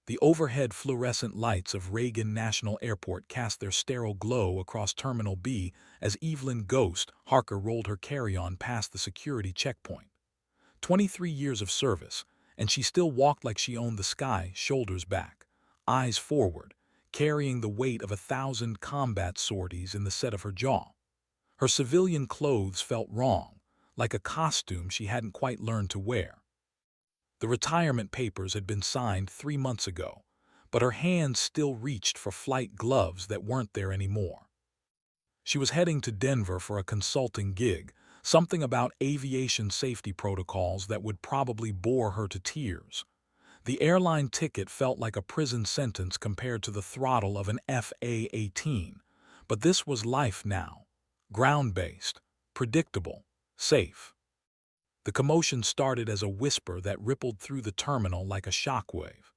The overhead fluorescent lights of Reagan National Airport cast their sterile glow across Terminal B as Evelyn Ghost Harker rolled her carry-on past the security checkpoint. 23 years of service, and she still walked like she owned the sky, shoulders back, eyes forward, carrying the weight of 1,000 combat sorties in the set of her jaw. Her civilian clothes felt wrong, like a costume she hadn't quite learned to wear. The retirement papers had been signed 3 months ago, but her hands still reached for flight gloves that weren't there anymore. She was heading to Denver for a consulting gig, something about aviation safety protocols that would probably bore her to tears. The airline ticket felt like a prison sentence compared to the throttle of an FA-18, but this was life now, ground-based, predictable, safe. The commotion started as a whisper that rippled through the terminal like a shockwave.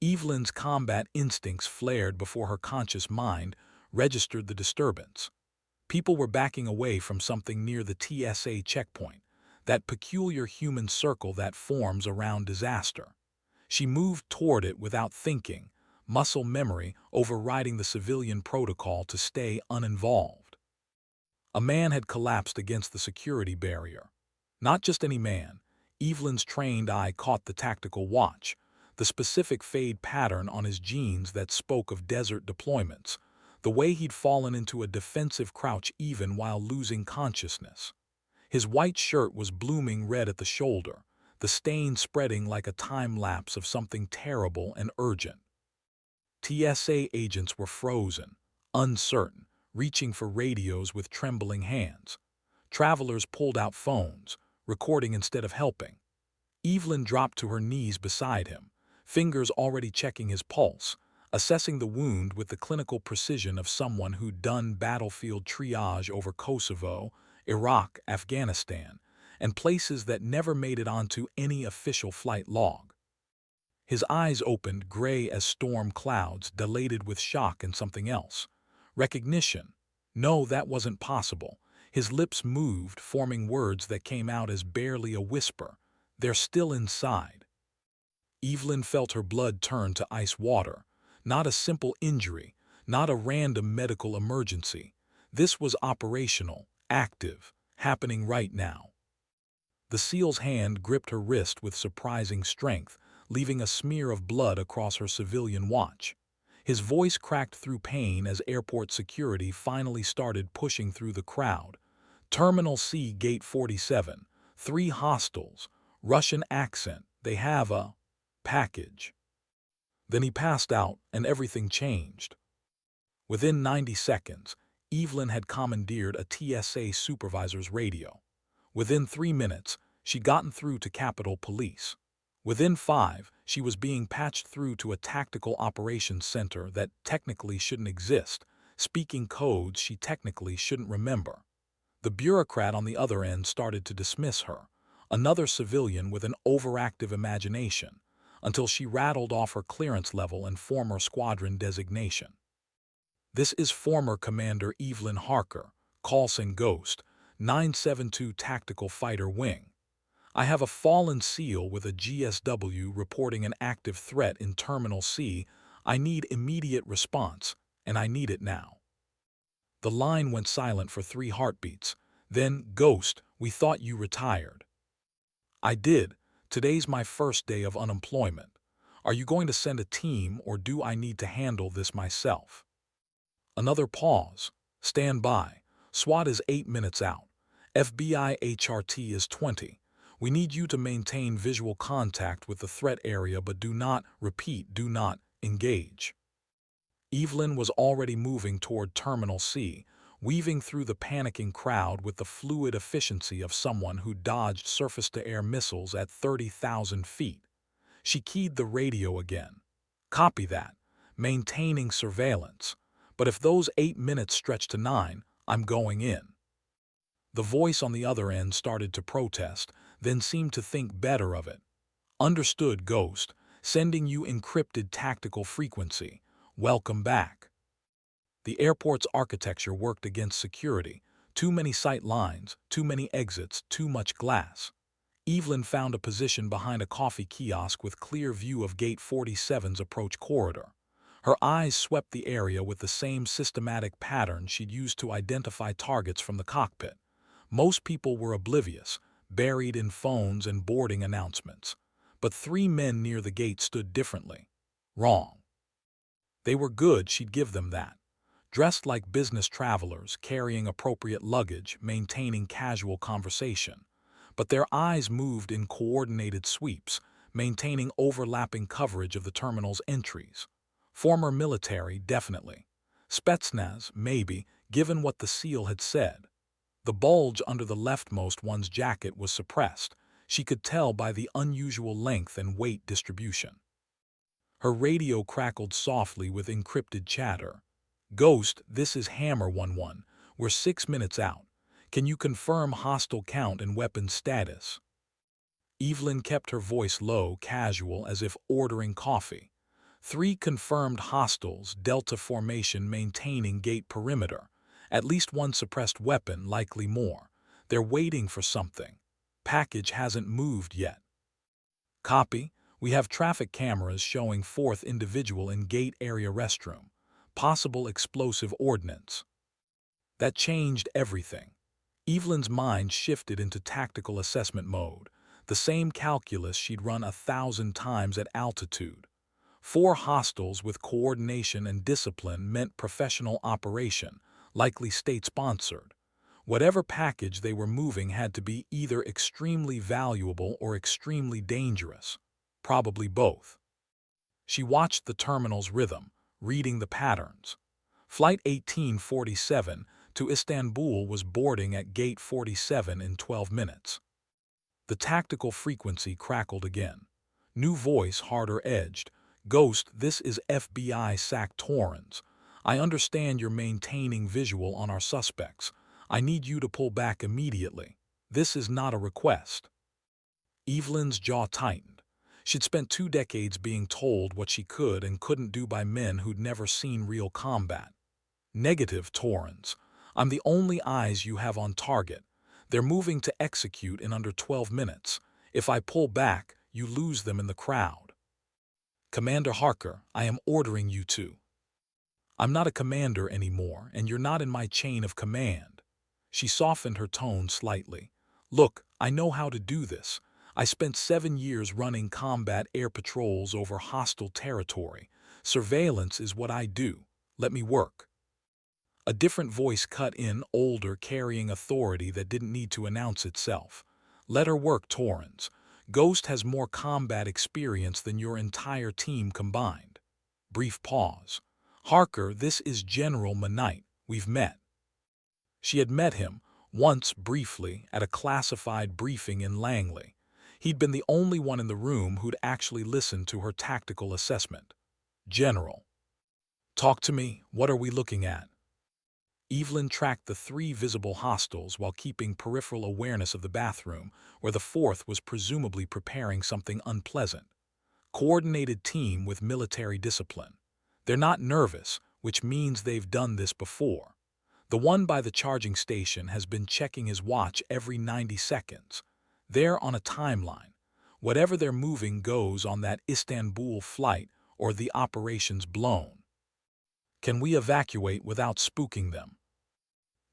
Evelyn's combat instincts flared before her conscious mind registered the disturbance. People were backing away from something near the TSA checkpoint, that peculiar human circle that forms around disaster. She moved toward it without thinking, muscle memory overriding the civilian protocol to stay uninvolved. A man had collapsed against the security barrier. Not just any man. Evelyn's trained eye caught the tactical watch, the specific fade pattern on his jeans that spoke of desert deployments, the way he'd fallen into a defensive crouch even while losing consciousness. His white shirt was blooming red at the shoulder, the stain spreading like a time lapse of something terrible and urgent. TSA agents were frozen, uncertain, reaching for radios with trembling hands. Travelers pulled out phones, recording instead of helping. Evelyn dropped to her knees beside him, fingers already checking his pulse, assessing the wound with the clinical precision of someone who'd done battlefield triage over Kosovo, Iraq, Afghanistan, and places that never made it onto any official flight log. His eyes opened, gray as storm clouds, dilated with shock and something else. Recognition. No, that wasn't possible. His lips moved, forming words that came out as barely a whisper. They're still inside. Evelyn felt her blood turn to ice water. Not a simple injury, not a random medical emergency. This was operational, active, happening right now. The SEAL's hand gripped her wrist with surprising strength, leaving a smear of blood across her civilian watch. His voice cracked through pain as airport security finally started pushing through the crowd. Terminal C, Gate 47, 3 hostiles, Russian accent, they have a package. Then he passed out and everything changed. Within 90 seconds, Evelyn had commandeered a TSA supervisor's radio. Within 3 minutes, she'd gotten through to Capitol Police. Within 5, she was being patched through to a tactical operations center that technically shouldn't exist, speaking codes she technically shouldn't remember. The bureaucrat on the other end started to dismiss her, another civilian with an overactive imagination, until she rattled off her clearance level and former squadron designation. This is former Commander Evelyn Harker, Coulson Ghost, 972 Tactical Fighter Wing. I have a fallen SEAL with a GSW reporting an active threat in Terminal C. I need immediate response, and I need it now. The line went silent for 3 heartbeats. Then, Ghost, we thought you retired. I did. Today's my first day of unemployment. Are you going to send a team or do I need to handle this myself? Another pause. Stand by. SWAT is 8 minutes out. FBI HRT is 20. We need you to maintain visual contact with the threat area but do not, repeat, do not, engage. Evelyn was already moving toward Terminal C, weaving through the panicking crowd with the fluid efficiency of someone who dodged surface-to-air missiles at 30,000 feet. She keyed the radio again. Copy that. Maintaining surveillance. But if those 8 minutes stretch to 9, I'm going in. The voice on the other end started to protest, then seemed to think better of it. Understood, Ghost. Sending you encrypted tactical frequency. Welcome back. The airport's architecture worked against security. Too many sight lines, too many exits, too much glass. Evelyn found a position behind a coffee kiosk with clear view of Gate 47's approach corridor. Her eyes swept the area with the same systematic pattern she'd used to identify targets from the cockpit. Most people were oblivious, buried in phones and boarding announcements. But 3 men near the gate stood differently. Wrong. They were good, she'd give them that. Dressed like business travelers, carrying appropriate luggage, maintaining casual conversation. But their eyes moved in coordinated sweeps, maintaining overlapping coverage of the terminal's entries. Former military, definitely. Spetsnaz, maybe, given what the seal had said. The bulge under the leftmost one's jacket was suppressed. She could tell by the unusual length and weight distribution. Her radio crackled softly with encrypted chatter. "Ghost, this is Hammer 1-1. We're 6 minutes out. Can you confirm hostile count and weapon status?" Evelyn kept her voice low, casual, as if ordering coffee. 3 confirmed hostiles, Delta formation maintaining gate perimeter. At least 1 suppressed weapon, likely more. They're waiting for something. Package hasn't moved yet. Copy. We have traffic cameras showing 4th individual in gate area restroom. Possible explosive ordnance. That changed everything. Evelyn's mind shifted into tactical assessment mode, the same calculus she'd run 1,000 times at altitude. 4 hostiles with coordination and discipline meant professional operation, likely state-sponsored. Whatever package they were moving had to be either extremely valuable or extremely dangerous. Probably both. She watched the terminal's rhythm, reading the patterns. Flight 1847 to Istanbul was boarding at Gate 47 in 12 minutes. The tactical frequency crackled again. New voice, harder edged. "Ghost, this is FBI SAC Torrens. I understand you're maintaining visual on our suspects. I need you to pull back immediately. This is not a request." Evelyn's jaw tightened. She'd spent 2 decades being told what she could and couldn't do by men who'd never seen real combat. "Negative, Torrens. I'm the only eyes you have on target. They're moving to execute in under 12 minutes. If I pull back, you lose them in the crowd." "Commander Harker, I am ordering you to." "I'm not a commander anymore, and you're not in my chain of command." She softened her tone slightly. "Look, I know how to do this. I spent 7 years running combat air patrols over hostile territory. Surveillance is what I do. Let me work." A different voice cut in, older, carrying authority that didn't need to announce itself. "Let her work, Torrens. Ghost has more combat experience than your entire team combined." Brief pause. "Harker, this is General Manite. We've met." She had met him, once briefly, at a classified briefing in Langley. He'd been the only one in the room who'd actually listened to her tactical assessment. "General." "Talk to me. What are we looking at?" Evelyn tracked the 3 visible hostiles while keeping peripheral awareness of the bathroom, where the 4th was presumably preparing something unpleasant. Coordinated team with military discipline. They're not nervous, which means they've done this before. The one by the charging station has been checking his watch every 90 seconds. They're on a timeline. Whatever they're moving goes on that Istanbul flight or the operation's blown. "Can we evacuate without spooking them?"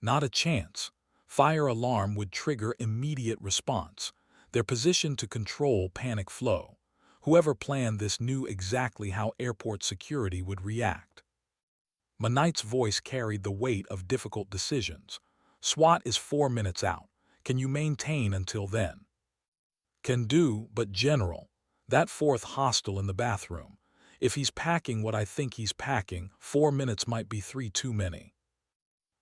"Not a chance. Fire alarm would trigger immediate response. They're positioned to control panic flow. Whoever planned this knew exactly how airport security would react." Manite's voice carried the weight of difficult decisions. "SWAT is 4 minutes out. Can you maintain until then?" "Can do, but General, that 4th hostile in the bathroom. If he's packing what I think he's packing, 4 minutes might be 3 too many."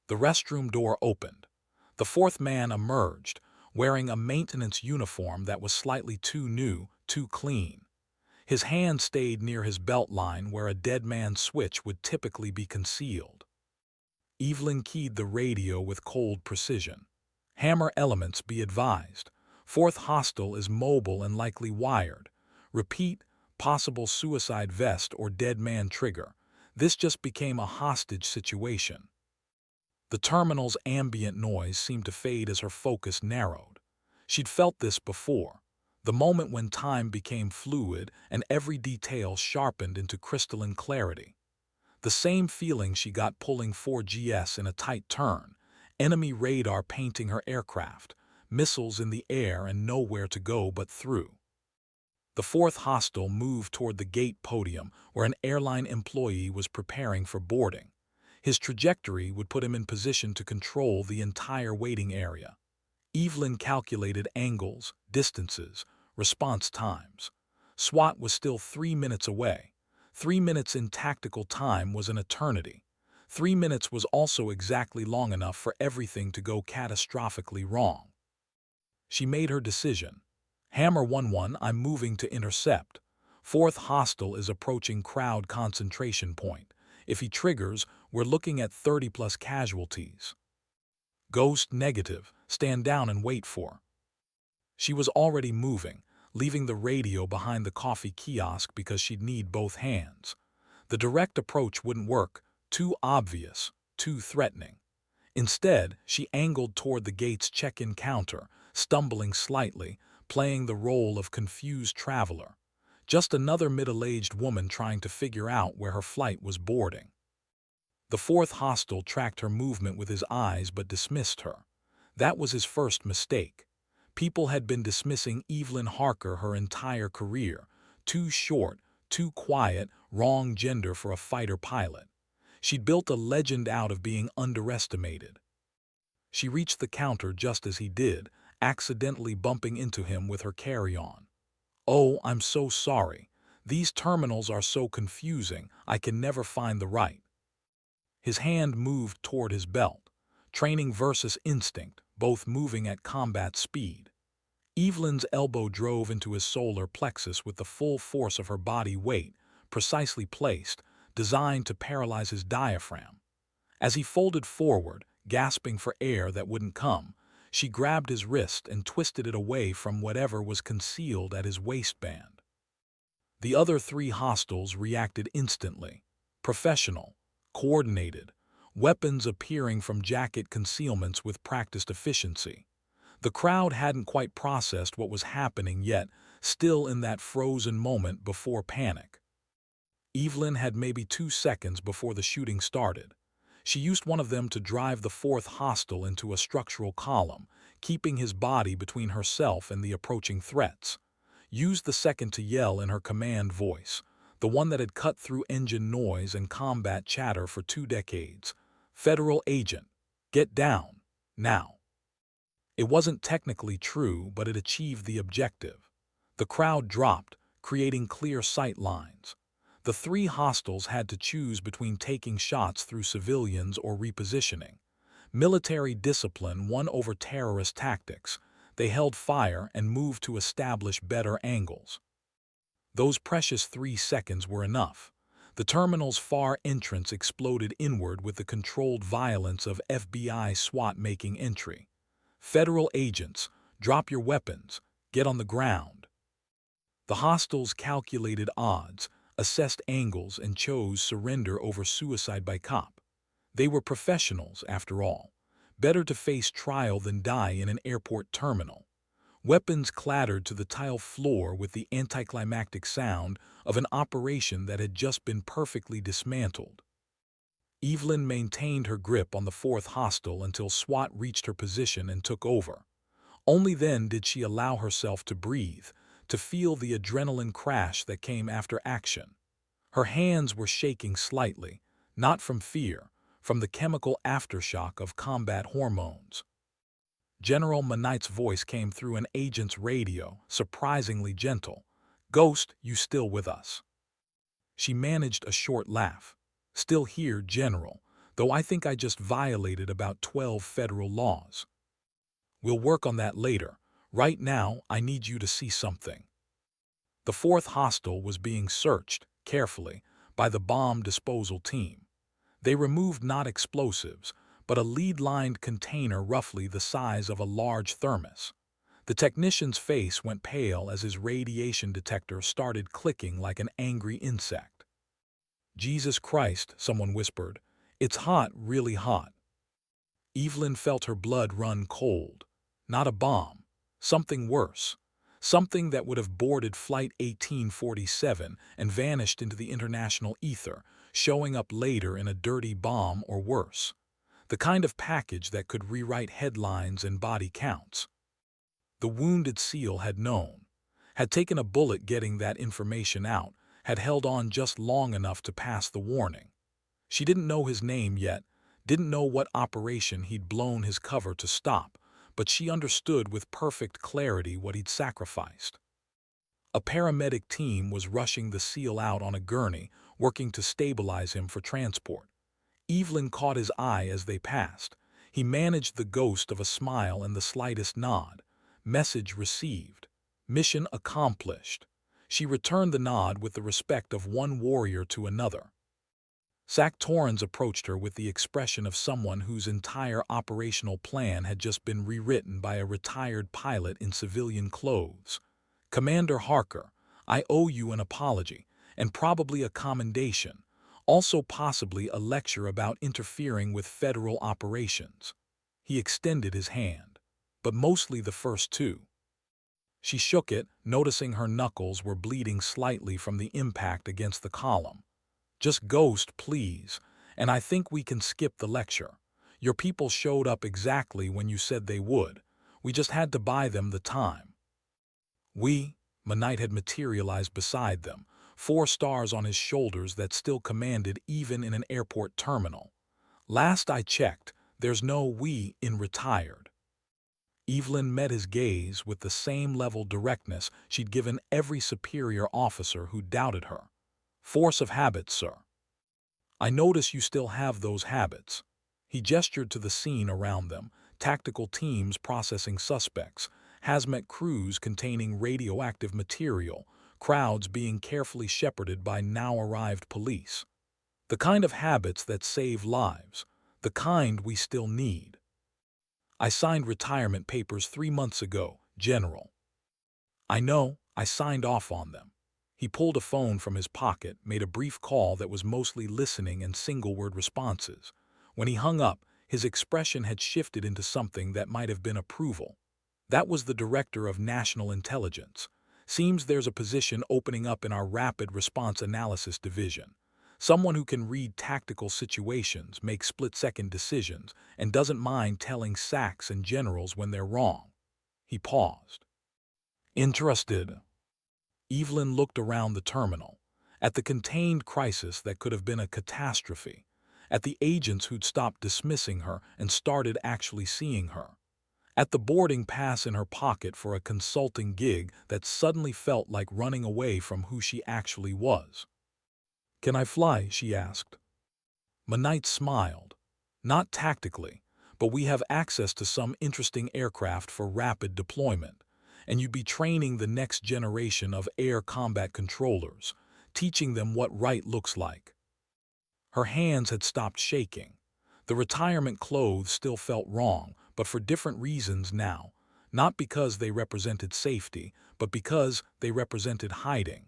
The restroom door opened. The 4th man emerged, wearing a maintenance uniform that was slightly too new, too clean. His hand stayed near his belt line where a dead man's switch would typically be concealed. Evelyn keyed the radio with cold precision. "Hammer elements, be advised. 4th hostile is mobile and likely wired. Repeat, possible suicide vest or dead man trigger. This just became a hostage situation." The terminal's ambient noise seemed to fade as her focus narrowed. She'd felt this before. The moment when time became fluid and every detail sharpened into crystalline clarity. The same feeling she got pulling 4GS in a tight turn, enemy radar painting her aircraft, missiles in the air and nowhere to go but through. The fourth hostile moved toward the gate podium where an airline employee was preparing for boarding. His trajectory would put him in position to control the entire waiting area. Evelyn calculated angles, distances, response times. SWAT was still 3 minutes away. 3 minutes in tactical time was an eternity. 3 minutes was also exactly long enough for everything to go catastrophically wrong. She made her decision. Hammer 1-1, I'm moving to intercept. Fourth hostile is approaching crowd concentration point. If he triggers, we're looking at 30+ casualties. Ghost negative, stand down and wait for. She was already moving, leaving the radio behind the coffee kiosk because she'd need both hands. The direct approach wouldn't work, too obvious, too threatening. Instead, she angled toward the gate's check-in counter, stumbling slightly, playing the role of confused traveler. Just another middle-aged woman trying to figure out where her flight was boarding. The fourth hostile tracked her movement with his eyes but dismissed her. That was his first mistake. People had been dismissing Evelyn Harker her entire career. Too short, too quiet, wrong gender for a fighter pilot. She'd built a legend out of being underestimated. She reached the counter just as he did, accidentally bumping into him with her carry-on. Oh, I'm so sorry. These terminals are so confusing, I can never find the right. His hand moved toward his belt. Training versus instinct, both moving at combat speed. Evelyn's elbow drove into his solar plexus with the full force of her body weight, precisely placed, designed to paralyze his diaphragm. As he folded forward, gasping for air that wouldn't come, she grabbed his wrist and twisted it away from whatever was concealed at his waistband. The other 3 hostiles reacted instantly. Professional, coordinated, weapons appearing from jacket concealments with practiced efficiency. The crowd hadn't quite processed what was happening yet, still in that frozen moment before panic. Evelyn had maybe 2 seconds before the shooting started. She used one of them to drive the fourth hostile into a structural column, keeping his body between herself and the approaching threats. Used the second to yell in her command voice, the one that had cut through engine noise and combat chatter for 2 decades. Federal agent, get down, now. It wasn't technically true, but it achieved the objective. The crowd dropped, creating clear sight lines. The 3 hostiles had to choose between taking shots through civilians or repositioning. Military discipline won over terrorist tactics. They held fire and moved to establish better angles. Those precious 3 seconds were enough. The terminal's far entrance exploded inward with the controlled violence of FBI SWAT making entry. Federal agents, drop your weapons, get on the ground. The hostiles calculated odds, assessed angles, and chose surrender over suicide by cop. They were professionals, after all. Better to face trial than die in an airport terminal. Weapons clattered to the tile floor with the anticlimactic sound of an operation that had just been perfectly dismantled. Evelyn maintained her grip on the fourth hostile until SWAT reached her position and took over. Only then did she allow herself to breathe, to feel the adrenaline crash that came after action. Her hands were shaking slightly, not from fear, from the chemical aftershock of combat hormones. General Manite's voice came through an agent's radio, surprisingly gentle. "Ghost, you still with us?" She managed a short laugh. "Still here, General, though I think I just violated about 12 federal laws. We'll work on that later. Right now, I need you to see something." The fourth hostile was being searched, carefully, by the bomb disposal team. They removed not explosives, but a lead-lined container roughly the size of a large thermos. The technician's face went pale as his radiation detector started clicking like an angry insect. "Jesus Christ," someone whispered. "It's hot, really hot." Evelyn felt her blood run cold. Not a bomb. Something worse. something that would have boarded Flight 1847 and vanished into the international ether, showing up later in a dirty bomb or worse. The kind of package that could rewrite headlines and body counts. The wounded SEAL had known, had taken a bullet getting that information out, had held on just long enough to pass the warning. She didn't know his name yet, didn't know what operation he'd blown his cover to stop, but she understood with perfect clarity what he'd sacrificed. A paramedic team was rushing the SEAL out on a gurney, working to stabilize him for transport. Evelyn caught his eye as they passed. He managed the ghost of a smile and the slightest nod. Message received. Mission accomplished. She returned the nod with the respect of one warrior to another. Zach Torrens approached her with the expression of someone whose entire operational plan had just been rewritten by a retired pilot in civilian clothes. Commander Harker, I owe you an apology, and probably a commendation, also possibly a lecture about interfering with federal operations. He extended his hand, but mostly the first two. She shook it, noticing her knuckles were bleeding slightly from the impact against the column. Just ghost, please, and I think we can skip the lecture. Your people showed up exactly when you said they would. We just had to buy them the time. Manite had materialized beside them, 4 stars on his shoulders that still commanded even in an airport terminal. Last I checked, there's no we in retired. Evelyn met his gaze with the same level directness she'd given every superior officer who doubted her. Force of habit, sir. I notice you still have those habits. He gestured to the scene around them, tactical teams processing suspects, hazmat crews containing radioactive material, crowds being carefully shepherded by now-arrived police. The kind of habits that save lives, the kind we still need. I signed retirement papers 3 months ago, General. I know, I signed off on them. He pulled a phone from his pocket, made a brief call that was mostly listening and single-word responses. When he hung up, his expression had shifted into something that might have been approval. That was the Director of National Intelligence. Seems there's a position opening up in our Rapid Response Analysis Division. Someone who can read tactical situations, make split-second decisions, and doesn't mind telling SACs and generals when they're wrong. He paused. Interested? Evelyn looked around the terminal, at the contained crisis that could have been a catastrophe, at the agents who'd stopped dismissing her and started actually seeing her, at the boarding pass in her pocket for a consulting gig that suddenly felt like running away from who she actually was. Can I fly? She asked. Manite smiled. Not tactically, but we have access to some interesting aircraft for rapid deployment, and you'd be training the next generation of air combat controllers, teaching them what right looks like. Her hands had stopped shaking. The retirement clothes still felt wrong, but for different reasons now, not because they represented safety, but because they represented hiding.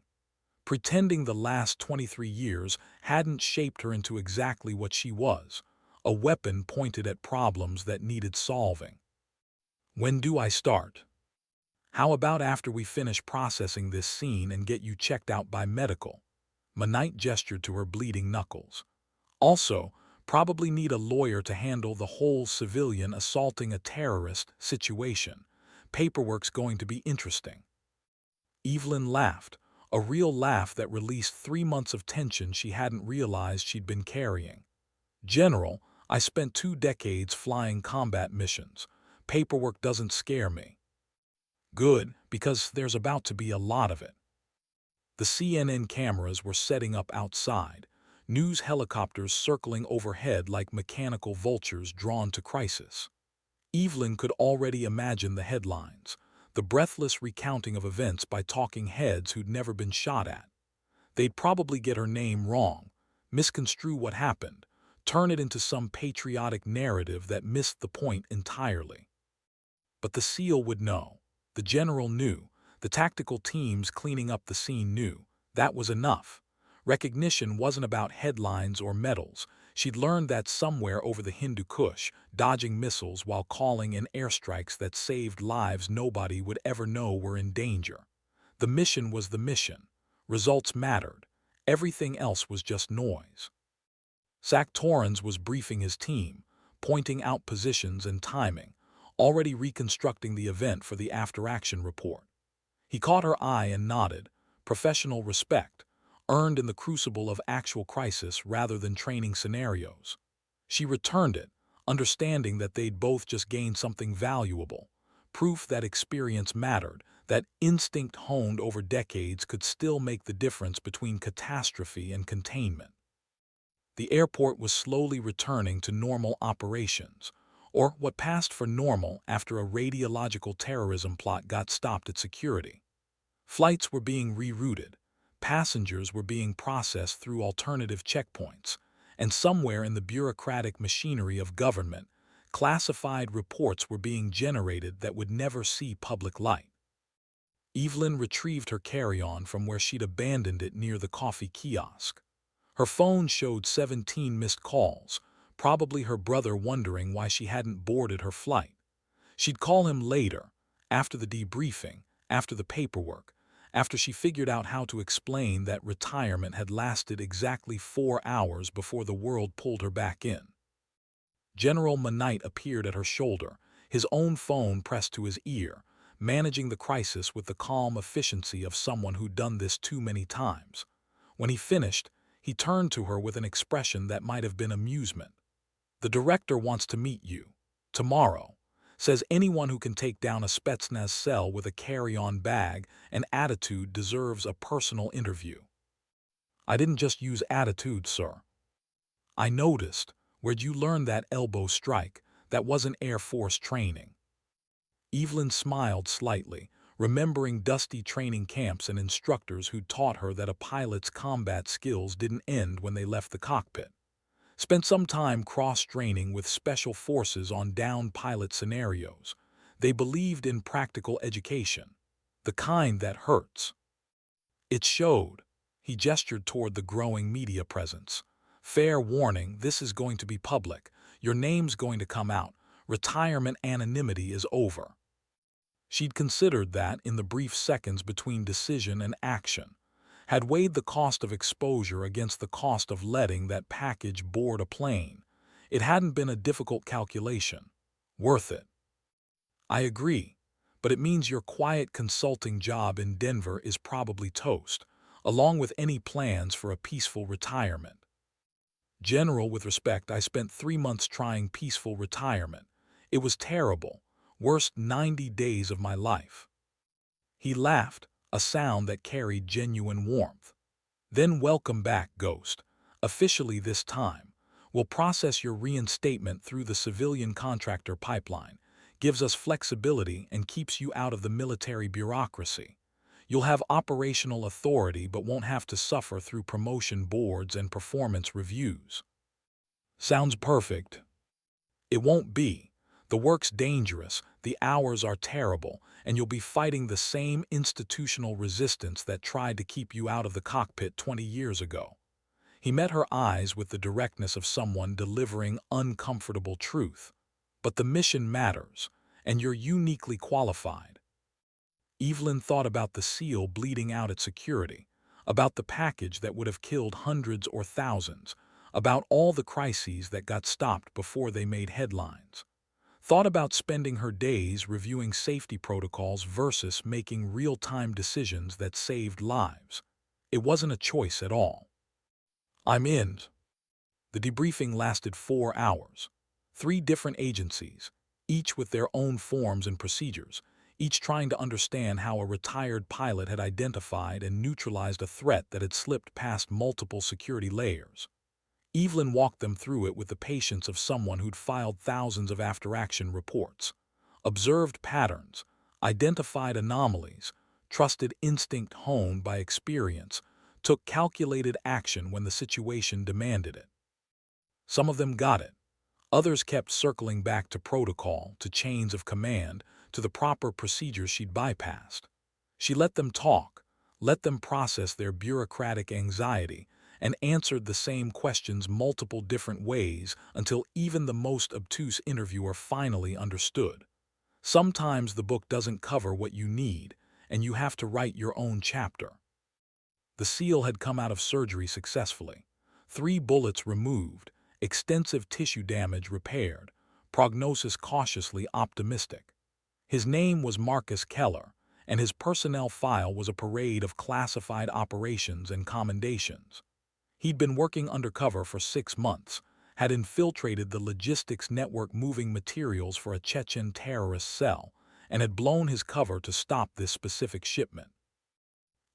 Pretending the last 23 years hadn't shaped her into exactly what she was, a weapon pointed at problems that needed solving. When do I start? How about after we finish processing this scene and get you checked out by medical? Manite gestured to her bleeding knuckles. Also, probably need a lawyer to handle the whole civilian assaulting a terrorist situation. Paperwork's going to be interesting. Evelyn laughed, a real laugh that released 3 months of tension she hadn't realized she'd been carrying. General, I spent 2 decades flying combat missions. Paperwork doesn't scare me. Good, because there's about to be a lot of it. The CNN cameras were setting up outside, news helicopters circling overhead like mechanical vultures drawn to crisis. Evelyn could already imagine the headlines, the breathless recounting of events by talking heads who'd never been shot at. They'd probably get her name wrong, misconstrue what happened, turn it into some patriotic narrative that missed the point entirely. But the SEAL would know. The general knew. The tactical teams cleaning up the scene knew. That was enough. Recognition wasn't about headlines or medals. She'd learned that somewhere over the Hindu Kush, dodging missiles while calling in airstrikes that saved lives nobody would ever know were in danger. The mission was the mission. Results mattered. Everything else was just noise. Zach Torrens was briefing his team, pointing out positions and timing, already reconstructing the event for the after-action report. He caught her eye and nodded. Professional respect, earned in the crucible of actual crisis rather than training scenarios. She returned it, understanding that they'd both just gained something valuable, proof that experience mattered, that instinct honed over decades could still make the difference between catastrophe and containment. The airport was slowly returning to normal operations, or what passed for normal after a radiological terrorism plot got stopped at security. Flights were being rerouted, passengers were being processed through alternative checkpoints, and somewhere in the bureaucratic machinery of government, classified reports were being generated that would never see public light. Evelyn retrieved her carry-on from where she'd abandoned it near the coffee kiosk. Her phone showed 17 missed calls, probably her brother wondering why she hadn't boarded her flight. She'd call him later, after the debriefing, after the paperwork, after she figured out how to explain that retirement had lasted exactly 4 hours before the world pulled her back in. General Manite appeared at her shoulder, his own phone pressed to his ear, managing the crisis with the calm efficiency of someone who'd done this too many times. When he finished, he turned to her with an expression that might have been amusement. "The director wants to meet you. Tomorrow. Says anyone who can take down a Spetsnaz cell with a carry-on bag and attitude deserves a personal interview." "I didn't just use attitude, sir." "I noticed. Where'd you learn that elbow strike? That wasn't Air Force training." Evelyn smiled slightly, remembering dusty training camps and instructors who'd taught her that a pilot's combat skills didn't end when they left the cockpit. Spent some time cross-training with special forces on downed pilot scenarios. They believed in practical education, the kind that hurts. It showed. He gestured toward the growing media presence. "Fair warning, this is going to be public. Your name's going to come out. Retirement anonymity is over." She'd considered that in the brief seconds between decision and action, had weighed the cost of exposure against the cost of letting that package board a plane. It hadn't been a difficult calculation. Worth it. "I agree, but it means your quiet consulting job in Denver is probably toast, along with any plans for a peaceful retirement." "General, with respect, I spent 3 months trying peaceful retirement. It was terrible. Worst 90 days of my life." He laughed, a sound that carried genuine warmth. "Then welcome back, Ghost. Officially this time. We'll process your reinstatement through the civilian contractor pipeline. Gives us flexibility and keeps you out of the military bureaucracy. You'll have operational authority but won't have to suffer through promotion boards and performance reviews." "Sounds perfect." "It won't be. The work's dangerous, the hours are terrible, and you'll be fighting the same institutional resistance that tried to keep you out of the cockpit 20 years ago." He met her eyes with the directness of someone delivering uncomfortable truth. "But the mission matters, and you're uniquely qualified." Evelyn thought about the SEAL bleeding out at security, about the package that would have killed hundreds or thousands, about all the crises that got stopped before they made headlines. Thought about spending her days reviewing safety protocols versus making real-time decisions that saved lives. It wasn't a choice at all. "I'm in." The debriefing lasted 4 hours. 3 different agencies, each with their own forms and procedures, each trying to understand how a retired pilot had identified and neutralized a threat that had slipped past multiple security layers. Evelyn walked them through it with the patience of someone who'd filed thousands of after-action reports, observed patterns, identified anomalies, trusted instinct honed by experience, took calculated action when the situation demanded it. Some of them got it. Others kept circling back to protocol, to chains of command, to the proper procedures she'd bypassed. She let them talk, let them process their bureaucratic anxiety, and answered the same questions multiple different ways until even the most obtuse interviewer finally understood. Sometimes the book doesn't cover what you need, and you have to write your own chapter. The SEAL had come out of surgery successfully. 3 bullets removed, extensive tissue damage repaired, prognosis cautiously optimistic. His name was Marcus Keller, and his personnel file was a parade of classified operations and commendations. He'd been working undercover for 6 months, had infiltrated the logistics network moving materials for a Chechen terrorist cell, and had blown his cover to stop this specific shipment.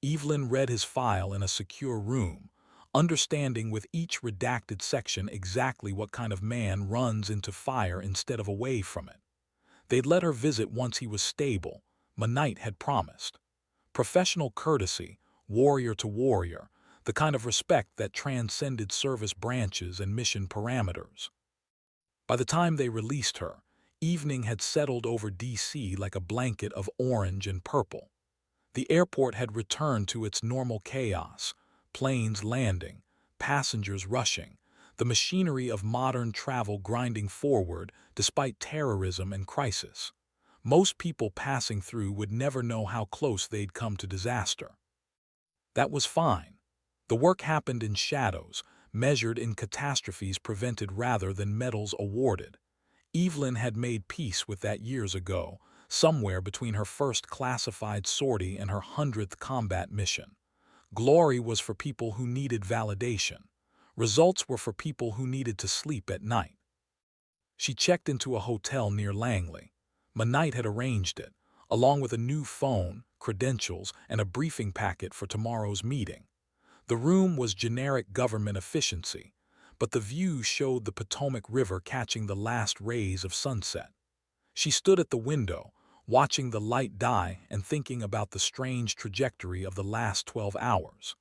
Evelyn read his file in a secure room, understanding with each redacted section exactly what kind of man runs into fire instead of away from it. They'd let her visit once he was stable, Monite had promised. Professional courtesy, warrior to warrior, the kind of respect that transcended service branches and mission parameters. By the time they released her, evening had settled over D.C. like a blanket of orange and purple. The airport had returned to its normal chaos, planes landing, passengers rushing, the machinery of modern travel grinding forward despite terrorism and crisis. Most people passing through would never know how close they'd come to disaster. That was fine. The work happened in shadows, measured in catastrophes prevented rather than medals awarded. Evelyn had made peace with that years ago, somewhere between her first classified sortie and her 100th combat mission. Glory was for people who needed validation. Results were for people who needed to sleep at night. She checked into a hotel near Langley. Monite had arranged it, along with a new phone, credentials, and a briefing packet for tomorrow's meeting. The room was generic government efficiency, but the view showed the Potomac River catching the last rays of sunset. She stood at the window, watching the light die and thinking about the strange trajectory of the last 12 hours.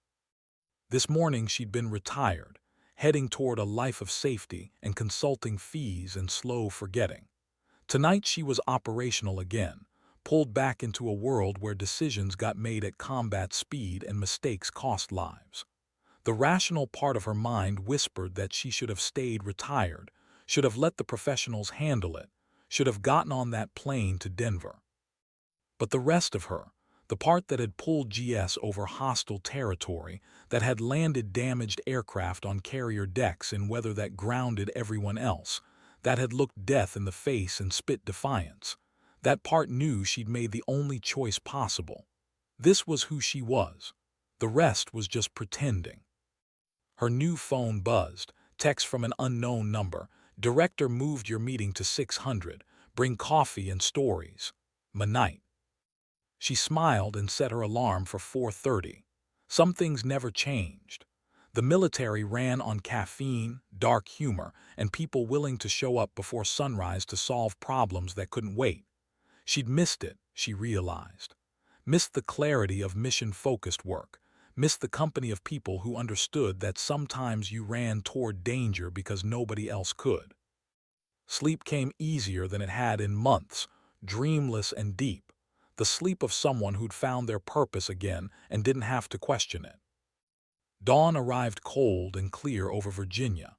This morning she'd been retired, heading toward a life of safety and consulting fees and slow forgetting. Tonight she was operational again, pulled back into a world where decisions got made at combat speed and mistakes cost lives. The rational part of her mind whispered that she should have stayed retired, should have let the professionals handle it, should have gotten on that plane to Denver. But the rest of her, the part that had pulled GS over hostile territory, that had landed damaged aircraft on carrier decks in weather that grounded everyone else, that had looked death in the face and spit defiance, that part knew she'd made the only choice possible. This was who she was. The rest was just pretending. Her new phone buzzed, text from an unknown number. Director moved your meeting to 600. Bring coffee and stories. Monite. She smiled and set her alarm for 4:30. Some things never changed. The military ran on caffeine, dark humor, and people willing to show up before sunrise to solve problems that couldn't wait. She'd missed it, she realized. Missed the clarity of mission-focused work. Missed the company of people who understood that sometimes you ran toward danger because nobody else could. Sleep came easier than it had in months, dreamless and deep. The sleep of someone who'd found their purpose again and didn't have to question it. Dawn arrived cold and clear over Virginia.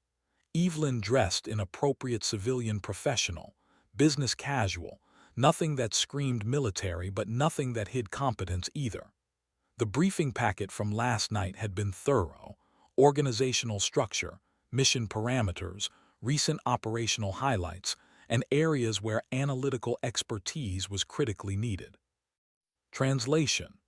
Evelyn dressed in appropriate civilian professional, business casual, nothing that screamed military but nothing that hid competence either. The briefing packet from last night had been thorough: organizational structure, mission parameters, recent operational highlights, and areas where analytical expertise was critically needed. Translation: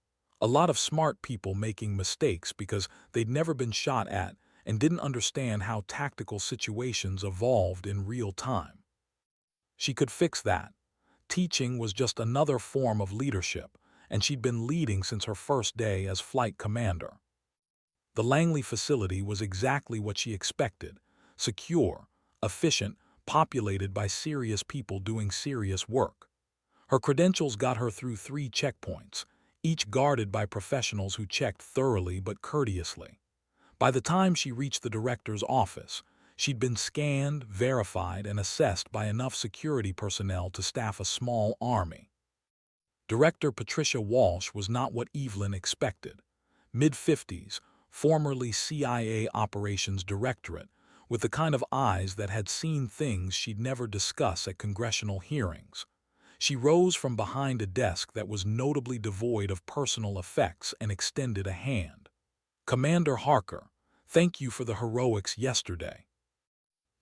a lot of smart people making mistakes because they'd never been shot at and didn't understand how tactical situations evolved in real time. She could fix that. Teaching was just another form of leadership, and she'd been leading since her first day as flight commander. The Langley facility was exactly what she expected: secure, efficient, populated by serious people doing serious work. Her credentials got her through 3 checkpoints, each guarded by professionals who checked thoroughly but courteously. By the time she reached the director's office, she'd been scanned, verified, and assessed by enough security personnel to staff a small army. Director Patricia Walsh was not what Evelyn expected. Mid-50s, formerly CIA Operations Directorate, with the kind of eyes that had seen things she'd never discuss at congressional hearings. She rose from behind a desk that was notably devoid of personal effects and extended a hand. "Commander Harker, thank you for the heroics yesterday."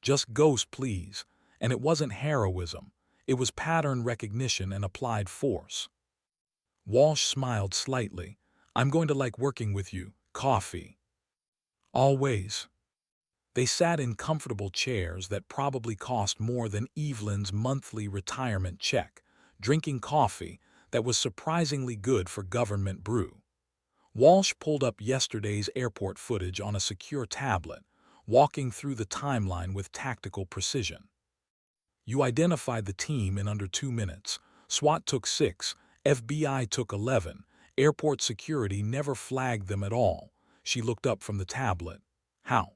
"Just ghost, please." And it wasn't heroism. It was pattern recognition and applied force. Walsh smiled slightly. "I'm going to like working with you. Coffee." "Always." They sat in comfortable chairs that probably cost more than Evelyn's monthly retirement check, drinking coffee that was surprisingly good for government brew. Walsh pulled up yesterday's airport footage on a secure tablet, walking through the timeline with tactical precision. "You identified the team in under 2 minutes. SWAT took 6, FBI took 11. Airport security never flagged them at all." She looked up from the tablet. "How?"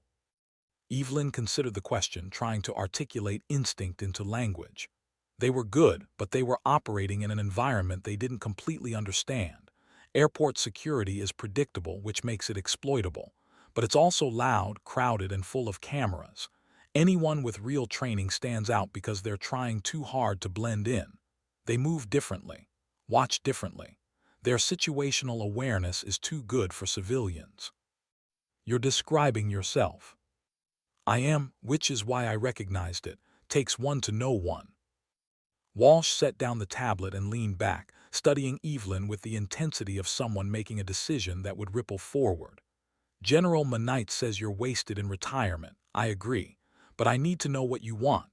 Evelyn considered the question, trying to articulate instinct into language. They were good, but they were operating in an environment they didn't completely understand. Airport security is predictable, which makes it exploitable. But it's also loud, crowded, and full of cameras. Anyone with real training stands out because they're trying too hard to blend in. They move differently, watch differently. Their situational awareness is too good for civilians. "You're describing yourself." "I am, which is why I recognized it. Takes one to know one." Walsh set down the tablet and leaned back, studying Evelyn with the intensity of someone making a decision that would ripple forward. "General Manite says you're wasted in retirement. I agree. But I need to know what you want.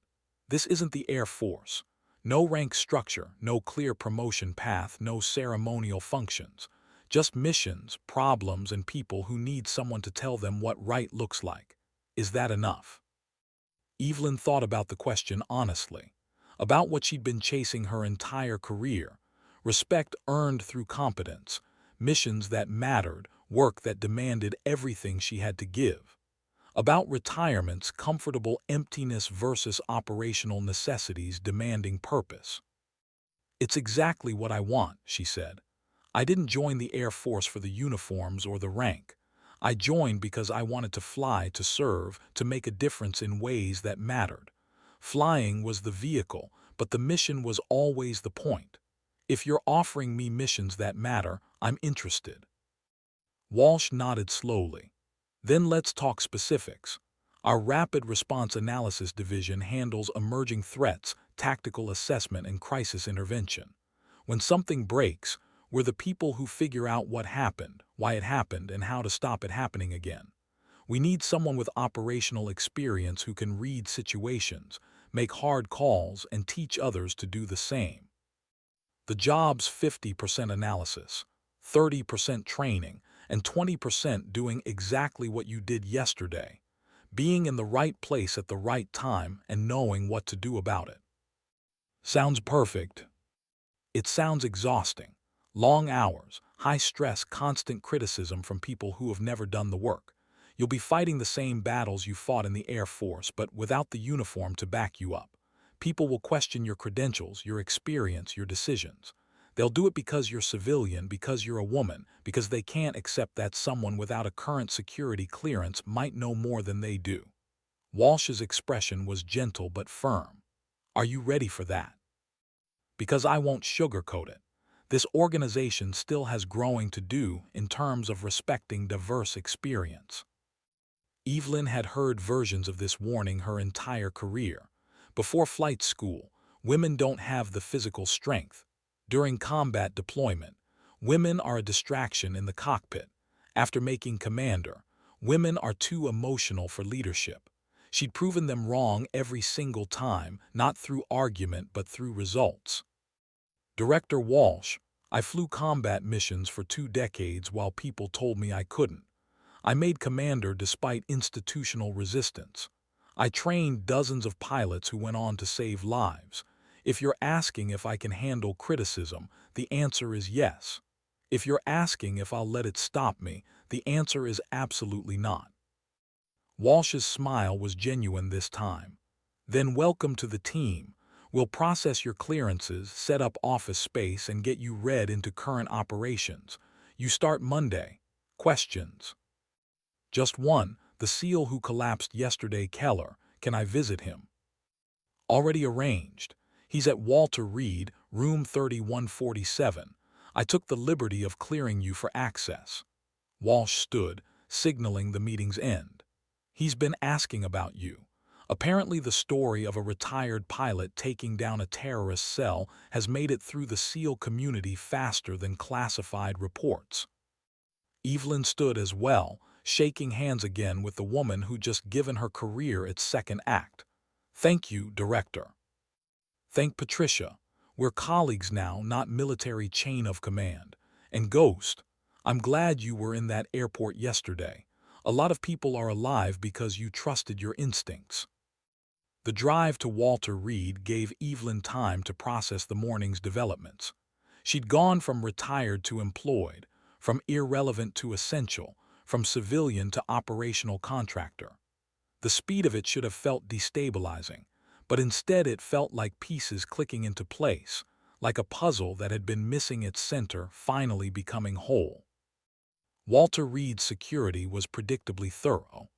This isn't the Air Force. No rank structure, no clear promotion path, no ceremonial functions. Just missions, problems, and people who need someone to tell them what right looks like. Is that enough?" Evelyn thought about the question honestly, about what she'd been chasing her entire career: respect earned through competence, missions that mattered, work that demanded everything she had to give. About retirement's comfortable emptiness versus operational necessities demanding purpose. "It's exactly what I want," she said. "I didn't join the Air Force for the uniforms or the rank. I joined because I wanted to fly, to serve, to make a difference in ways that mattered. Flying was the vehicle, but the mission was always the point. If you're offering me missions that matter, I'm interested." Walsh nodded slowly. "Then let's talk specifics. Our Rapid Response Analysis Division handles emerging threats, tactical assessment, and crisis intervention. When something breaks, we're the people who figure out what happened, why it happened, and how to stop it happening again. We need someone with operational experience who can read situations, make hard calls, and teach others to do the same. The job's 50% analysis, 30% training, and 20% doing exactly what you did yesterday, being in the right place at the right time and knowing what to do about it." "Sounds perfect." "It sounds exhausting. Long hours, high stress, constant criticism from people who have never done the work. You'll be fighting the same battles you fought in the Air Force, but without the uniform to back you up. People will question your credentials, your experience, your decisions. They'll do it because you're civilian, because you're a woman, because they can't accept that someone without a current security clearance might know more than they do." Walsh's expression was gentle but firm. "Are you ready for that?" "Because I won't sugarcoat it. This organization still has growing to do in terms of respecting diverse experience." Evelyn had heard versions of this warning her entire career. Before flight school, women don't have the physical strength. During combat deployment, women are a distraction in the cockpit. After making commander, women are too emotional for leadership. She'd proven them wrong every single time, not through argument but through results. "Director Walsh, I flew combat missions for 2 decades while people told me I couldn't. I made commander despite institutional resistance. I trained dozens of pilots who went on to save lives. If you're asking if I can handle criticism, the answer is yes. If you're asking if I'll let it stop me, the answer is absolutely not." Walsh's smile was genuine this time. "Then welcome to the team. We'll process your clearances, set up office space, and get you read into current operations. You start Monday. Questions?" Just one, the SEAL who collapsed yesterday, Keller. Can I visit him? Already arranged. He's at Walter Reed, room 3147. I took the liberty of clearing you for access. Walsh stood, signaling the meeting's end. He's been asking about you. Apparently the story of a retired pilot taking down a terrorist cell has made it through the SEAL community faster than classified reports. Evelyn stood as well, shaking hands again with the woman who'd just given her career its second act. Thank you, Director. Thank Patricia. We're colleagues now, not military chain of command. And Ghost, I'm glad you were in that airport yesterday. A lot of people are alive because you trusted your instincts. The drive to Walter Reed gave Evelyn time to process the morning's developments. She'd gone from retired to employed, from irrelevant to essential, from civilian to operational contractor. The speed of it should have felt destabilizing, but instead it felt like pieces clicking into place, like a puzzle that had been missing its center finally becoming whole. Walter Reed's security was predictably thorough.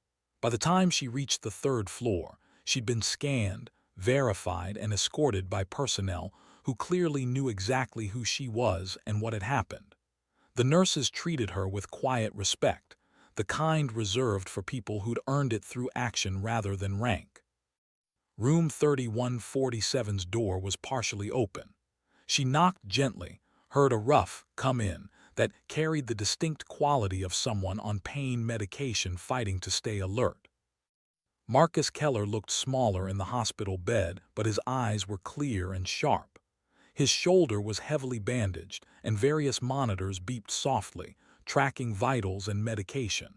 By the time she reached the third floor, she'd been scanned, verified, and escorted by personnel who clearly knew exactly who she was and what had happened. The nurses treated her with quiet respect, the kind reserved for people who'd earned it through action rather than rank. Room 3147's door was partially open. She knocked gently, heard a rough "come in" that carried the distinct quality of someone on pain medication fighting to stay alert. Marcus Keller looked smaller in the hospital bed, but his eyes were clear and sharp. His shoulder was heavily bandaged, and various monitors beeped softly, tracking vitals and medication.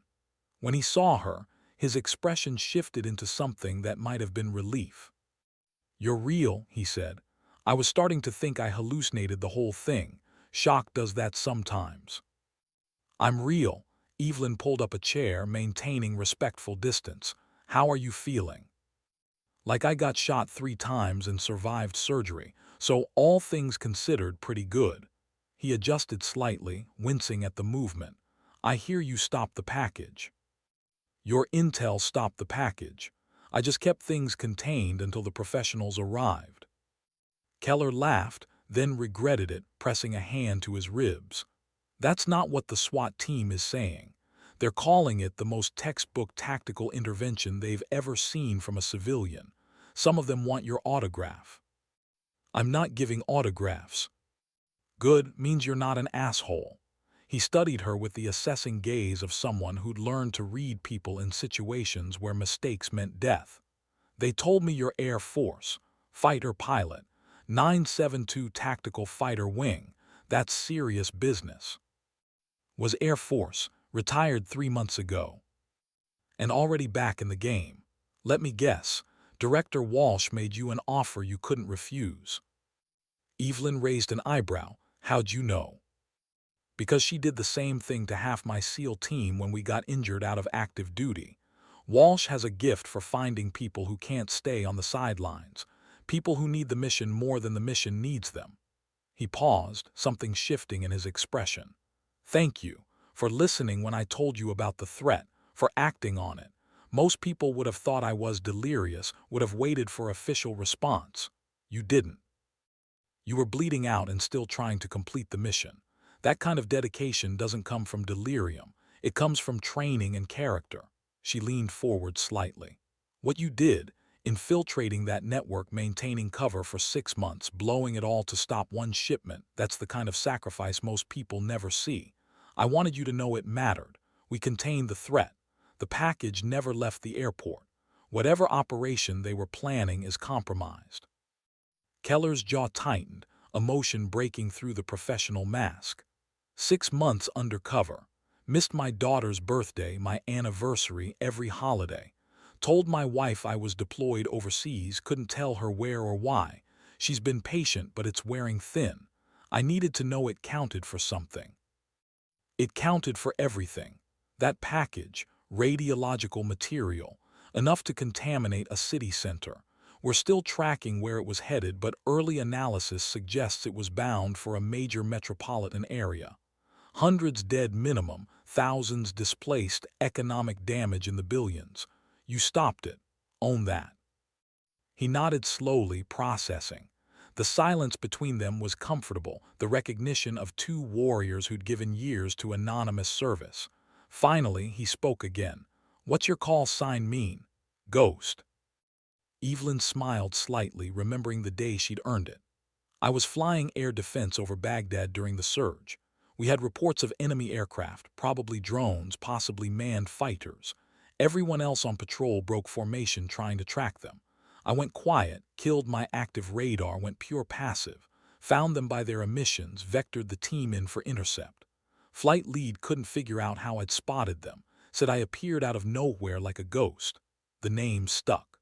When he saw her, his expression shifted into something that might have been relief. "You're real," he said. "I was starting to think I hallucinated the whole thing. Shock does that sometimes." "I'm real." Evelyn pulled up a chair, maintaining respectful distance. "How are you feeling?" "Like I got shot 3 times and survived surgery, so all things considered pretty good." He adjusted slightly, wincing at the movement. "I hear you stopped the package." "Your intel stopped the package. I just kept things contained until the professionals arrived." Keller laughed, then regretted it, pressing a hand to his ribs. "That's not what the SWAT team is saying. They're calling it the most textbook tactical intervention they've ever seen from a civilian. Some of them want your autograph." "I'm not giving autographs." "Good, means you're not an asshole." He studied her with the assessing gaze of someone who'd learned to read people in situations where mistakes meant death. "They told me you're Air Force, fighter pilot, 972 Tactical Fighter Wing. That's serious business." "Was Air Force, retired 3 months ago." "And already back in the game. Let me guess, Director Walsh made you an offer you couldn't refuse." Evelyn raised an eyebrow. "How'd you know?" "Because she did the same thing to half my SEAL team when we got injured out of active duty. Walsh has a gift for finding people who can't stay on the sidelines, people who need the mission more than the mission needs them." He paused, something shifting in his expression. "Thank you for listening when I told you about the threat, for acting on it. Most people would have thought I was delirious, would have waited for official response. You didn't. You were bleeding out and still trying to complete the mission. That kind of dedication doesn't come from delirium. It comes from training and character." She leaned forward slightly. "What you did, infiltrating that network, maintaining cover for 6 months, blowing it all to stop one shipment, that's the kind of sacrifice most people never see. I wanted you to know it mattered. We contained the threat. The package never left the airport. Whatever operation they were planning is compromised." Keller's jaw tightened, emotion breaking through the professional mask. 6 months undercover. Missed my daughter's birthday, my anniversary, every holiday. Told my wife I was deployed overseas, couldn't tell her where or why. She's been patient, but it's wearing thin. I needed to know it counted for something. It counted for everything. That package, radiological material, enough to contaminate a city center. We're still tracking where it was headed, but early analysis suggests it was bound for a major metropolitan area. Hundreds dead minimum, thousands displaced, economic damage in the billions. You stopped it. Own that. He nodded slowly, processing. The silence between them was comfortable, the recognition of two warriors who'd given years to anonymous service. Finally, he spoke again. What's your call sign mean? Ghost. Evelyn smiled slightly, remembering the day she'd earned it. I was flying air defense over Baghdad during the surge. We had reports of enemy aircraft, probably drones, possibly manned fighters. Everyone else on patrol broke formation trying to track them. I went quiet, killed my active radar, went pure passive, found them by their emissions, vectored the team in for intercept. Flight lead couldn't figure out how I'd spotted them, said I appeared out of nowhere like a ghost. The name stuck.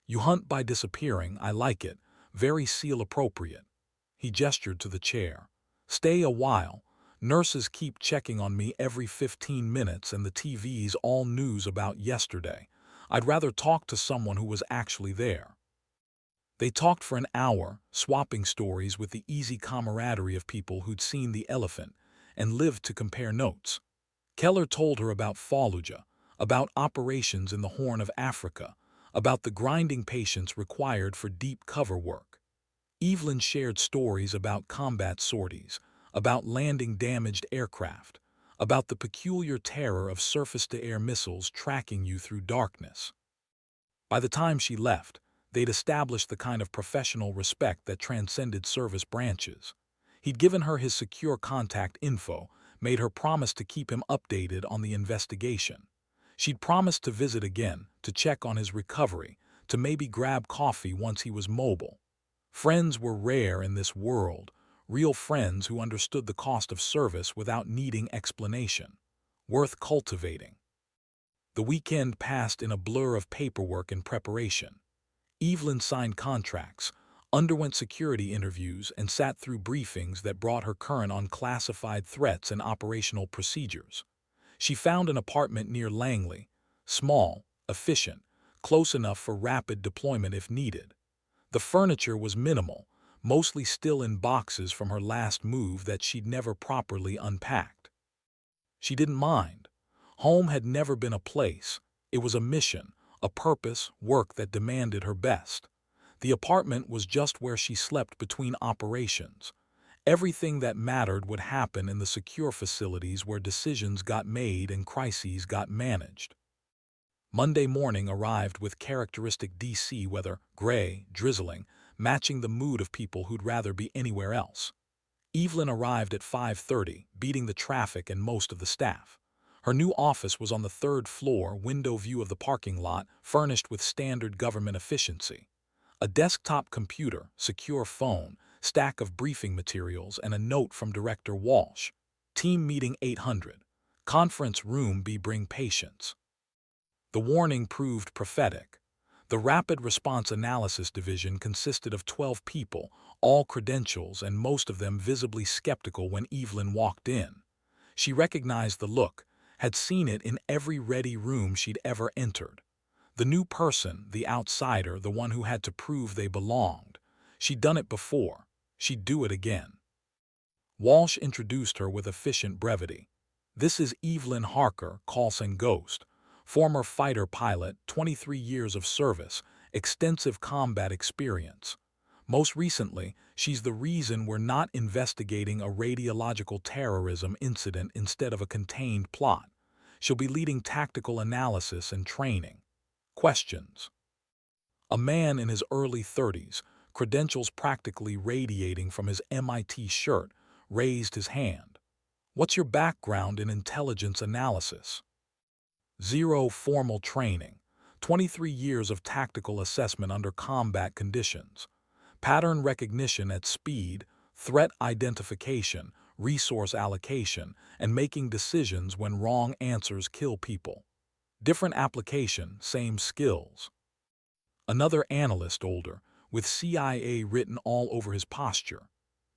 You hunt by disappearing, I like it, very SEAL appropriate. He gestured to the chair. Stay a while. Nurses keep checking on me every 15 minutes and the TV's all news about yesterday. I'd rather talk to someone who was actually there. They talked for an hour, swapping stories with the easy camaraderie of people who'd seen the elephant and lived to compare notes. Keller told her about Fallujah, about operations in the Horn of Africa, about the grinding patience required for deep cover work. Evelyn shared stories about combat sorties, about landing damaged aircraft, about the peculiar terror of surface-to-air missiles tracking you through darkness. By the time she left, they'd established the kind of professional respect that transcended service branches. He'd given her his secure contact info, made her promise to keep him updated on the investigation. She'd promised to visit again, to check on his recovery, to maybe grab coffee once he was mobile. Friends were rare in this world, real friends who understood the cost of service without needing explanation. Worth cultivating. The weekend passed in a blur of paperwork and preparation. Evelyn signed contracts, underwent security interviews, and sat through briefings that brought her current on classified threats and operational procedures. She found an apartment near Langley, small, efficient, close enough for rapid deployment if needed. The furniture was minimal, mostly still in boxes from her last move that she'd never properly unpacked. She didn't mind. Home had never been a place. It was a mission, a purpose, work that demanded her best. The apartment was just where she slept between operations. Everything that mattered would happen in the secure facilities where decisions got made and crises got managed. Monday morning arrived with characteristic DC weather, gray, drizzling, matching the mood of people who'd rather be anywhere else. Evelyn arrived at 5:30, beating the traffic and most of the staff. Her new office was on the third floor, window view of the parking lot, furnished with standard government efficiency. A desktop computer, secure phone, stack of briefing materials, and a note from Director Walsh. Team meeting 800. Conference room B. Bring patience. The warning proved prophetic. The Rapid Response Analysis Division consisted of 12 people, all credentials and most of them visibly skeptical when Evelyn walked in. She recognized the look, had seen it in every ready room she'd ever entered. The new person, the outsider, the one who had to prove they belonged. She'd done it before. She'd do it again. Walsh introduced her with efficient brevity. This is Evelyn Harker, Coulson Ghost, former fighter pilot, 23 years of service, extensive combat experience. Most recently, she's the reason we're not investigating a radiological terrorism incident instead of a contained plot. She'll be leading tactical analysis and training. Questions. A man in his early 30s, credentials practically radiating from his MIT shirt, raised his hand. What's your background in intelligence analysis? Zero formal training. 23 years of tactical assessment under combat conditions. Pattern recognition at speed, threat identification, resource allocation, and making decisions when wrong answers kill people. Different application, same skills. Another analyst, older, with CIA written all over his posture.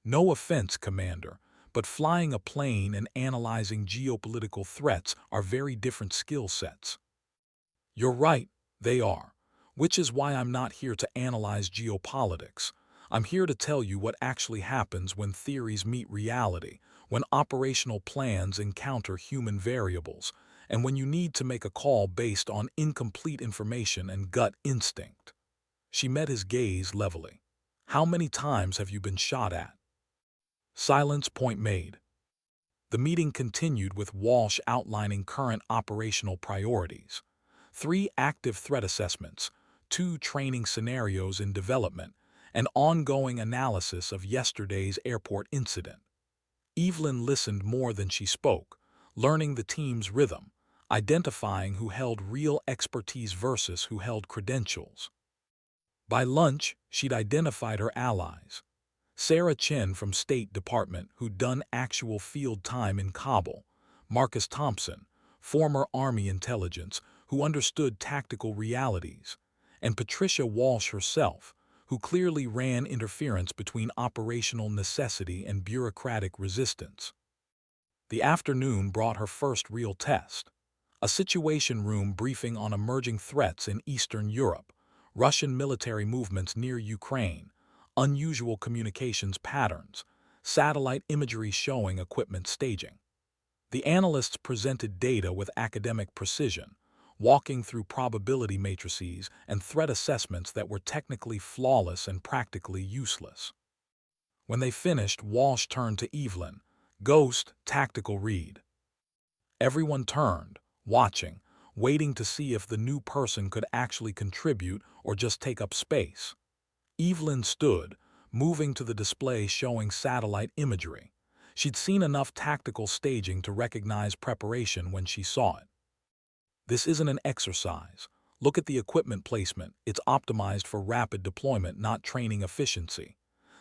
No offense, Commander, but flying a plane and analyzing geopolitical threats are very different skill sets. You're right, they are, which is why I'm not here to analyze geopolitics. I'm here to tell you what actually happens when theories meet reality, when operational plans encounter human variables, and when you need to make a call based on incomplete information and gut instinct. She met his gaze levelly. How many times have you been shot at? Silence, point made. The meeting continued with Walsh outlining current operational priorities. 3 active threat assessments, 2 training scenarios in development, and ongoing analysis of yesterday's airport incident. Evelyn listened more than she spoke, learning the team's rhythm, identifying who held real expertise versus who held credentials. By lunch, she'd identified her allies. Sarah Chen from State Department, who'd done actual field time in Kabul, Marcus Thompson, former Army intelligence, who understood tactical realities, and Patricia Walsh herself, who clearly ran interference between operational necessity and bureaucratic resistance. The afternoon brought her first real test, a situation room briefing on emerging threats in Eastern Europe, Russian military movements near Ukraine, unusual communications patterns, satellite imagery showing equipment staging. The analysts presented data with academic precision, walking through probability matrices and threat assessments that were technically flawless and practically useless. When they finished, Walsh turned to Evelyn, Ghost, tactical read. Everyone turned, watching, waiting to see if the new person could actually contribute or just take up space. Evelyn stood, moving to the display showing satellite imagery. She'd seen enough tactical staging to recognize preparation when she saw it. This isn't an exercise. Look at the equipment placement. It's optimized for rapid deployment, not training efficiency.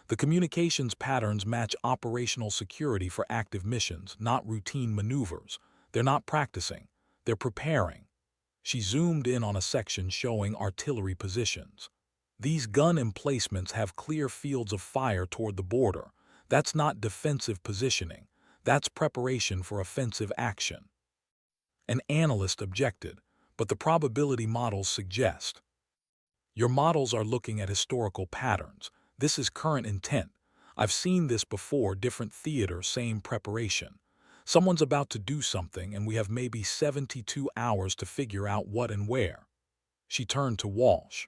The communications patterns match operational security for active missions, not routine maneuvers. They're not practicing. They're preparing. She zoomed in on a section showing artillery positions. These gun emplacements have clear fields of fire toward the border. That's not defensive positioning. That's preparation for offensive action. An analyst objected, but the probability models suggest. Your models are looking at historical patterns. This is current intent. I've seen this before, different theater, same preparation. Someone's about to do something and we have maybe 72 hours to figure out what and where. She turned to Walsh.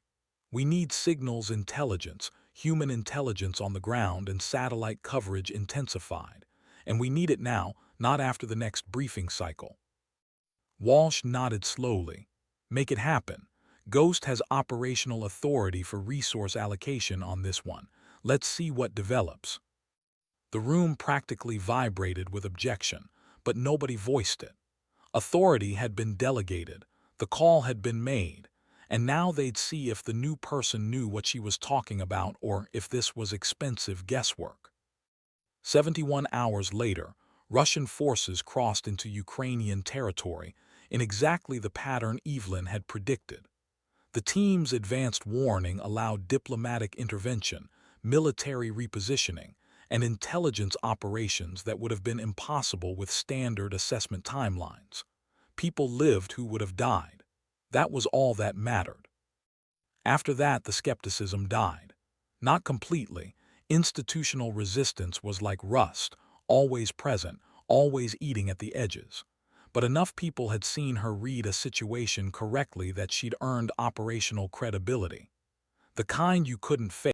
We need signals intelligence, human intelligence on the ground and satellite coverage intensified. And we need it now, not after the next briefing cycle. Walsh nodded slowly. Make it happen. Ghost has operational authority for resource allocation on this one. Let's see what develops. The room practically vibrated with objection, but nobody voiced it. Authority had been delegated, the call had been made, and now they'd see if the new person knew what she was talking about or if this was expensive guesswork. 71 hours later, Russian forces crossed into Ukrainian territory in exactly the pattern Evelyn had predicted. The team's advanced warning allowed diplomatic intervention, military repositioning, and intelligence operations that would have been impossible with standard assessment timelines. People lived who would have died. That was all that mattered. After that, the skepticism died. Not completely. Institutional resistance was like rust, always present, always eating at the edges. But enough people had seen her read a situation correctly that she'd earned operational credibility. The kind you couldn't fake.